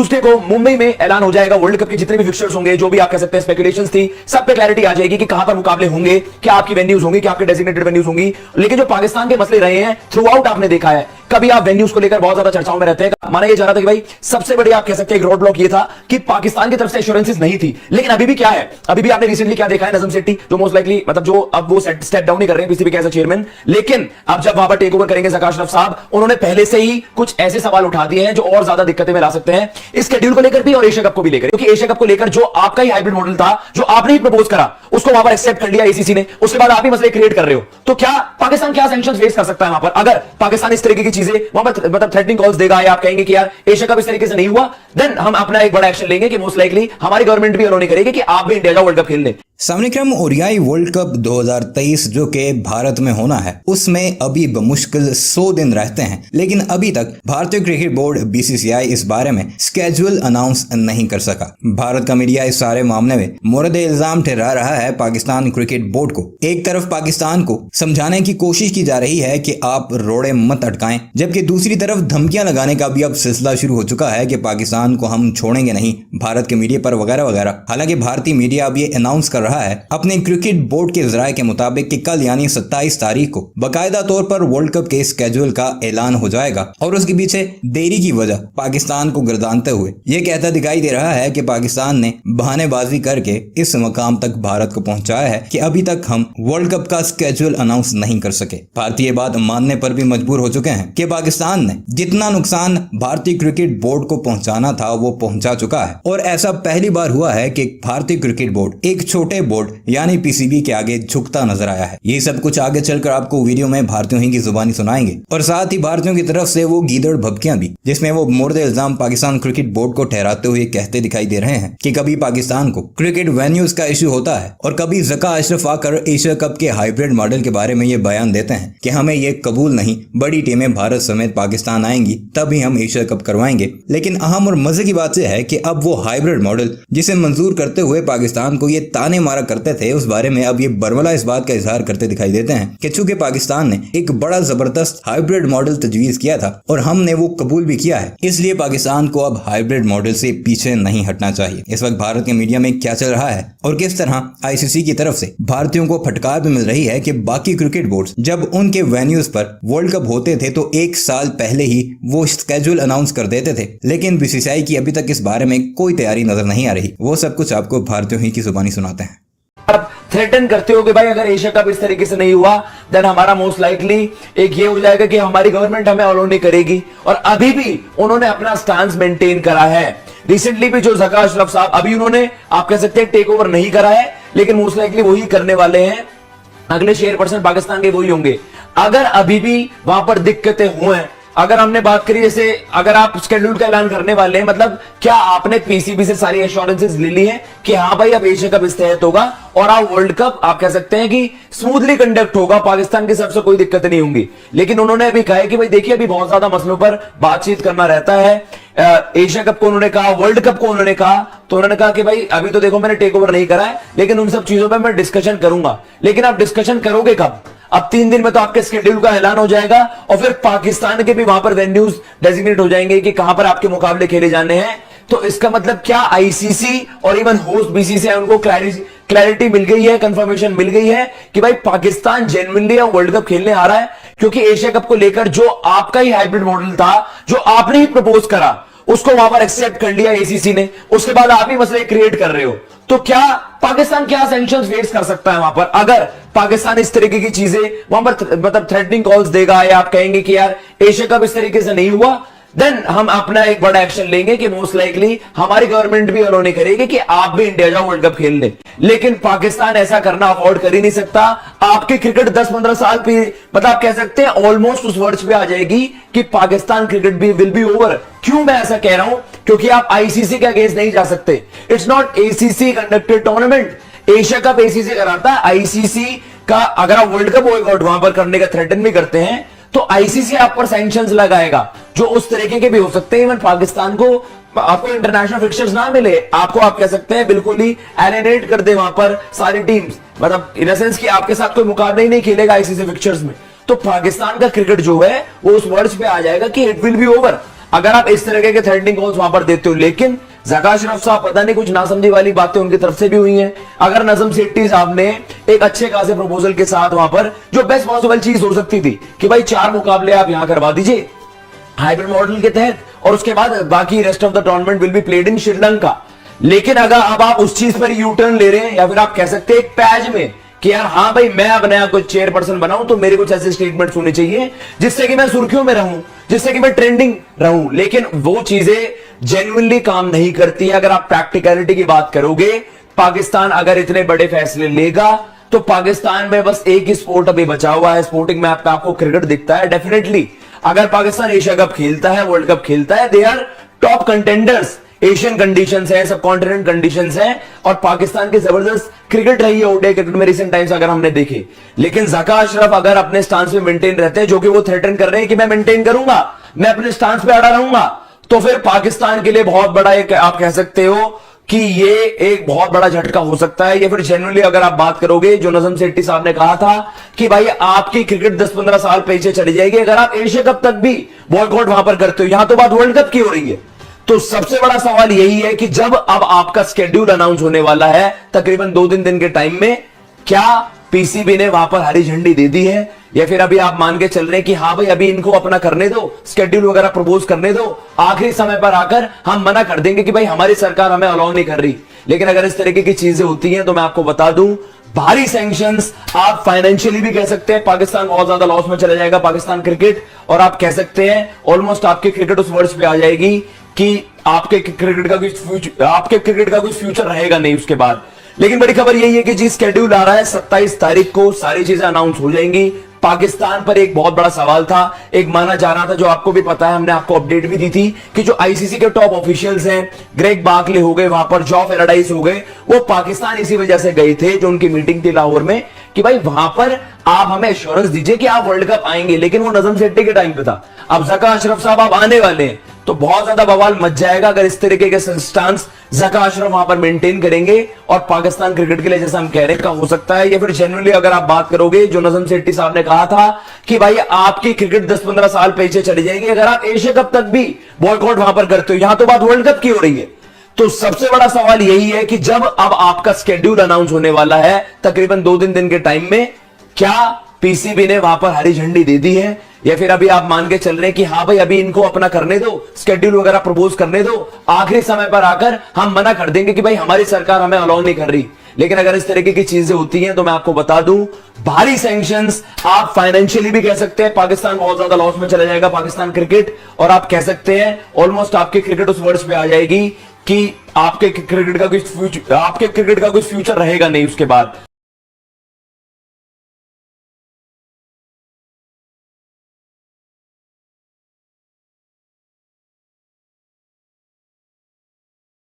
Tuesday को मुंबई में ऐलान हो जाएगा वर्ल्ड कप के जितने भी फिक्चर्स होंगे, जो भी आप कह सकते हैं स्पेकुलेशंस थी, सब पे क्लैरिटी आ जाएगी कि कहां पर मुकाबले होंगे, क्या आपकी वेन्यूज होंगी, क्या आपके डेजिग्नेटेड वेन्यूज होंगी। लेकिन जो पाकिस्तान के मसले रहे हैं थ्रू आउट, आपने देखा है कभी आप वेन्यूज को लेकर बहुत ज्यादा चर्चाओं में रहते हैं। माना यह जा रहा था कि भाई सबसे बड़ी आप कह सकते हैं एक रोड ब्लॉक ये था कि पाकिस्तान की तरफ से एश्योरेंसेस नहीं थी। लेकिन अभी भी क्या है, अभी भी आपने रिसेंटली क्या देखा है, नजम सेट्टी जो मोस्ट लाइकली मतलब जो अब वो स्टेप डाउन नहीं कर रहे हैं पीसीबी के एज चेयरमैन, लेकिन अब जब वहां पर टेक ओवर करेंगे ज़का अशरफ साहब, उन्होंने पहले से ही कुछ ऐसे सवाल उठा दिए हैं जो और ज्यादा दिक्कतें में ला सकते हैं इस शेड्यूल को लेकर भी और एशिया कप को भी लेकर। क्योंकि एशिया कप को लेकर जो आपका ही हाइब्रिड मॉडल था, जो आपने ही प्रपोज करा, उसको वहां पर एक्सेप्ट कर लिया एसीसी ने, उसके बाद आप ही मसले क्रिएट कर रहे हो। तो क्या पाकिस्तान क्या सैंक्शंस फेस कर सकता है वहां पर, अगर पाकिस्तान इस तरीके की चीजें वहां पर मतलब थ्रेटनिंग कॉल्स देगा या आप कहेंगे कि यार एशिया कप इस तरीके से नहीं हुआ, देन हम अपना एक बड़ा एक्शन लेंगे कि मोस्ट लाइकली हमारी गवर्नमेंट भी अलाउ नहीं करेगी कि आप भी इंडिया जाओ वर्ल्ड कप खेलने। सामने क्रम ओडियाई वर्ल्ड कप 2023 जो कि भारत में होना है, उसमें अभी बमुश्किल 100 दिन रहते हैं, लेकिन अभी तक भारतीय क्रिकेट बोर्ड बीसीसीआई इस बारे में स्केड्यूल अनाउंस नहीं कर सका। भारत का मीडिया इस सारे मामले में मोरद इल्जाम ठहरा रहा है पाकिस्तान क्रिकेट बोर्ड को। एक तरफ पाकिस्तान को समझाने की कोशिश की जा रही है कि आप रोड़े मत अटकाएं, जबकि दूसरी तरफ धमकियां लगाने का भी अब सिलसिला शुरू हो चुका है कि पाकिस्तान को हम छोड़ेंगे नहीं भारत के मीडिया पर वगैरह वगैरह। हालांकि भारतीय मीडिया अब ये अनाउंस कर रहा है अपने क्रिकेट बोर्ड के जराये के मुताबिक कि कल यानी 27 तारीख को बाकायदा तौर पर वर्ल्ड कप के स्केड्यूल का ऐलान हो जाएगा। और उसके पीछे देरी की वजह पाकिस्तान को गर्दानते हुए यह कहता दिखाई दे रहा है कि पाकिस्तान ने बहानेबाजी करके इस मकाम तक भारत को पहुंचाया है कि अभी तक हम वर्ल्ड कप का स्केड्यूल अनाउंस नहीं कर सके। भारतीय बात मानने पर भी मजबूर हो चुके हैं कि पाकिस्तान ने जितना नुकसान भारतीय क्रिकेट बोर्ड को पहुंचाना था वो पहुंचा चुका है। और ऐसा पहली बार हुआ है कि भारतीय क्रिकेट बोर्ड एक छोटे बोर्ड यानी पीसीबी के आगे झुकता नजर आया है। ये सब कुछ आगे चलकर आपको वीडियो में भारतीयों ही की जुबानी सुनाएंगे और साथ ही भारतीयों की तरफ से वो गीदड़ भभकियां भी, जिसमें वो मोर्द इल्जाम पाकिस्तान क्रिकेट बोर्ड को ठहराते हुए कहते दिखाई दे रहे हैं कि कभी पाकिस्तान को क्रिकेट वेन्यूज का इश्यू होता है और कभी ज़का अशरफ आकर एशिया कप के हाइब्रिड मॉडल के बारे में ये बयान देते हैं कि हमें ये कबूल नहीं, बड़ी टीमें भारत समेत पाकिस्तान आएंगी तभी हम एशिया कप करवाएंगे। लेकिन अहम और मजे की बात यह है कि अब वो हाइब्रिड मॉडल जिसे मंजूर करते हुए पाकिस्तान को ये ताने मारा करते थे, उस बारे में अब ये बरमला इस बात का इजहार करते दिखाई देते हैं कि चूंकि पाकिस्तान ने एक बड़ा जबरदस्त हाइब्रिड मॉडल तजवीज किया था और हमने वो कबूल भी किया है, इसलिए पाकिस्तान को अब हाइब्रिड मॉडल से पीछे नहीं हटना चाहिए। इस वक्त भारत के मीडिया में क्या चल रहा है और किस तरह आईसीसी की तरफ से भारतीयों को फटकार भी मिल रही है कि बाकी क्रिकेट बोर्ड्स जब उनके वेन्यूज पर वर्ल्ड कप होते थे तो एक साल पहले ही वो स्केड्यूल अनाउंस कर देते थे, लेकिन बीसीसीआई की अभी तक इस बारे में कोई तैयारी नजर नहीं आ रही। वो सब कुछ आपको भारतीयों ही की जुबानी सुनाते हैं। आप थ्रेटन करते हो कि भाई अगर एशिया कप इस तरीके से नहीं हुआ देन हमारा मोस्ट लाइकली एक ये हो जाएगा कि हमारी गवर्नमेंट हमें अलाउ नहीं करेगी। और अभी भी उन्होंने अपना स्टांस मेंटेन करा है। रिसेंटली भी जो ज़का अशरफ साहब, अभी उन्होंने आप कह सकते हैं टेक ओवर नहीं करा है, लेकिन मोस्ट लाइकली वही करने वाले हैं। अगले शेयर% पाकिस्तान के वही होंगे। अगर अभी भी वहां पर दिक्कतें हुए, अगर हमने बात करी जैसे अगर आप शेड्यूल का ऐलान करने वाले हैं, मतलब क्या आपने पीसीबी से सारी एश्योरेंसेस ले ली है कि हाँ भाई अब एशिया कप इस तहत होगा और आप वर्ल्ड कप आप कह सकते हैं कि स्मूथली कंडक्ट होगा, पाकिस्तान की तरफ से कोई दिक्कत नहीं होंगी। लेकिन उन्होंने अभी कहा है कि भाई देखिए अभी बहुत ज्यादा मसलों पर बातचीत करना रहता है। एशिया कप को उन्होंने कहा, वर्ल्ड कप को उन्होंने कहा, तो उन्होंने कहा कि भाई अभी तो देखो मैंने टेक ओवर नहीं करा है, लेकिन उन सब चीजों पर मैं डिस्कशन करूंगा। लेकिन आप डिस्कशन करोगे कब? अब 3 दिन में तो आपके शेड्यूल का ऐलान हो जाएगा और फिर पाकिस्तान के भी वहां पर वेन्यूज डेजिग्नेट हो जाएंगे कि कहां पर आपके मुकाबले खेले जाने हैं। तो इसका मतलब क्या आईसीसी और इवन होस्ट बीसीसीआई उनको क्लैरिटी मिल गई है, कंफर्मेशन मिल गई है कि भाई पाकिस्तान जेन्युइनली वर्ल्ड कप खेलने आ रहा है। क्योंकि एशिया कप को लेकर जो आपका ही हाइब्रिड मॉडल था, जो आपने ही प्रपोज करा, उसको वहां पर एक्सेप्ट कर लिया एसीसी ने, उसके बाद आप ही मसले क्रिएट कर रहे हो। तो क्या पाकिस्तान क्या सैंक्शंस फेस कर सकता है वहां पर, अगर पाकिस्तान इस तरीके की चीजें वहां पर मतलब थ्रेटनिंग कॉल्स देगा या आप कहेंगे कि यार एशिया कप इस तरीके से नहीं हुआ, देन हम अपना एक बड़ा एक्शन लेंगे कि मोस्ट लाइकली हमारी गवर्नमेंट भी अलाउ नहीं करेगी कि आप भी इंडिया जाओ वर्ल्ड कप खेलने। लेकिन पाकिस्तान ऐसा करना अफोर्ड कर ही नहीं सकता। आपकी क्रिकेट 10-15 साल पे मतलब आप कह सकते हैं ऑलमोस्ट उस वर्ष पे आ जाएगी कि पाकिस्तान क्रिकेट भी विल बी ओवर। क्यों मैं ऐसा कह रहा हूं? क्योंकि आप आईसीसी के अगेंस्ट नहीं जा सकते। It's not ACC conducted tournament. Asia cup ACC कराता है। आईसीसी का अगर आप वर्ल्ड कप बॉयकॉट वहां पर करने का थ्रेटन भी करते हैं तो आईसीसी आप पर सैंक्शंस लगाएगा जो उस तरीके के भी हो सकते हैं। इवन पाकिस्तान को आपको इंटरनेशनल फिक्चर्स ना मिले, आपको आप कह सकते हैं बिल्कुल ही एलिनेट कर दे वहां पर सारी टीम्स, मतलब इन सेंस कि आपके साथ कोई मुकाबला ही नहीं खेलेगा आईसीसी फिक्चर्स में, तो पाकिस्तान का क्रिकेट जो है वो उस वर्ष पे आ जाएगा कि इट विल बी ओवर। अगर आप इस तरह के थ्रेटनिंग कॉल्स वहां पर देते हो। लेकिन ज़का अशरफ साहब पता नहीं कुछ नासमझी वाली बातें उनकी तरफ से भी हुई हैं। अगर नजम सेठी साहब ने एक अच्छे खासे प्रपोजल के साथ वहां पर जो बेस्ट पॉसिबल चीज हो सकती थी कि भाई 4 मुकाबले आप यहां करवा दीजिए हाइब्रिड मॉडल के तहत, और उसके बाद बाकी rest of the tournament will be played in Sri Lanka. लेकिन अगर अब आप उस चीज पर यू टर्न ले रहे हैं, या फिर आप कह सकते हैं एक पैज में कि यार हाँ भाई मैं अब नया कुछ चेयरपर्सन बनाऊं तो मेरे कुछ ऐसे स्टेटमेंट्स होने चाहिए जिससे कि मैं सुर्खियों में रहूं, जिससे कि मैं ट्रेंडिंग रहूं। लेकिन वो चीजें जेन्युइनली काम नहीं करती है। अगर आप प्रैक्टिकलिटी की बात करोगे, पाकिस्तान अगर इतने बड़े फैसले लेगा तो पाकिस्तान में बस एक ही स्पोर्ट अभी बचा हुआ है स्पोर्टिंग मैप पे, आपको क्रिकेट दिखता है। डेफिनेटली अगर पाकिस्तान एशिया कप खेलता है, वर्ल्ड कप खेलता है, they are top contenders. Asian conditions है, सब कॉन्टिनेंट कंडीशंस है, और पाकिस्तान की जबरदस्त क्रिकेट रही है ओडीआई क्रिकेट में रिसेंट टाइम्स अगर हमने देखे। लेकिन ज़का अशरफ अगर अपने स्टांस पे मेंटेन रहते हैं, जो कि वो थ्रेटन कर रहे हैं कि मैं मेंटेन करूंगा, मैं अपने स्टांस पे अड़ा रहूंगा, तो फिर पाकिस्तान के लिए बहुत बड़ा एक आप कह सकते हो कि ये एक बहुत बड़ा झटका हो सकता है। या फिर जनरली अगर आप बात करोगे, जो नजम सेठी साहब ने कहा था कि भाई आपकी क्रिकेट 10-15 साल पीछे चली जाएगी अगर आप एशिया कप तक भी बॉयकॉट वहां पर करते हो। यहां तो बात वर्ल्ड कप की हो रही है। तो सबसे बड़ा सवाल यही है कि जब अब आपका स्केड्यूल अनाउंस होने वाला है तकरीबन 2-3 दिन के टाइम में, क्या पीसीबी ने वहां पर हरी झंडी दे दी है, या फिर अभी आप मान के चल रहे हैं कि हाँ भाई अभी इनको अपना करने दो, स्केड्यूल वगैरह प्रपोज करने दो, आखिरी समय पर आकर हम मना कर देंगे कि भाई हमारी सरकार हमें अलाउ नहीं कर रही। लेकिन अगर इस तरीके की चीजें होती हैं तो मैं आपको बता दूं, भारी सैंक्शंस, आप फाइनेंशियली भी कह सकते हैं पाकिस्तान बहुत ज्यादा लॉस में चला जाएगा, पाकिस्तान क्रिकेट, और आप कह सकते हैं ऑलमोस्ट आपकी क्रिकेट उस वर्ष पे आ जाएगी कि आपके क्रिकेट का कुछ फ्यूचर रहेगा नहीं उसके बाद। लेकिन बड़ी खबर यही है कि जी स्केड्यूल आ रहा है 27 तारीख को, सारी चीजें अनाउंस हो जाएंगी। पाकिस्तान पर एक बहुत बड़ा सवाल था, एक माना जा रहा था, जो आपको भी पता है, हमने आपको अपडेट भी दी थी कि जो आईसीसी के टॉप ऑफिशियल्स हैं, ग्रेग बार्कले हो गए, वहां पर जॉ पैराडाइस हो गए, वो पाकिस्तान इसी वजह से गए थे, जो उनकी मीटिंग थी लाहौर में, कि भाई वहां पर आप हमें एश्योरेंस दीजिए कि आप वर्ल्ड कप आएंगे। लेकिन वो नजम सेठी के टाइम पे था, अब ज़का अशरफ साहब आप आने वाले हैं, तो बहुत ज्यादा बवाल मच जाएगा अगर इस तरीके के स्टांस ज़का अशरफ वहां पर मेंटेन करेंगे, और पाकिस्तान क्रिकेट के लिए जैसा हम कह रहे हैं का हो सकता है। या फिर जनरली अगर आप बात करोगे, जो नजम सेठी साहब ने कहा था कि भाई आपकी क्रिकेट 10-15 साल पीछे चली जाएगी अगर आप एशिया कप तक भी बॉयकॉट वहां पर करते हो। यहां तो बात वर्ल्ड कप की हो रही है। तो सबसे बड़ा सवाल यही है कि जब अब आपका स्केड्यूल अनाउंस होने वाला है तकरीबन 2-3 दिन के टाइम में, क्या पीसीबी ने वहां पर हरी झंडी दे दी है, या फिर अभी आप मान के चल रहे हैं कि हाँ भाई अभी इनको अपना करने दो, स्केड्यूल वगैरह प्रपोज करने दो, आखिरी समय पर आकर हम मना कर देंगे कि भाई हमारी सरकार हमें अलाउ नहीं कर रही। लेकिन अगर इस तरीके की चीजें होती हैं तो मैं आपको बता दूं, भारी सैंक्शंस, आप फाइनेंशियली भी कह सकते हैं पाकिस्तान बहुत ज्यादा लॉस में चला जाएगा, पाकिस्तान क्रिकेट, और आप कह सकते हैं ऑलमोस्ट आपकी क्रिकेट उस वर्ष पे आ जाएगी कि आपके क्रिकेट का कुछ फ्यूचर रहेगा नहीं उसके बाद।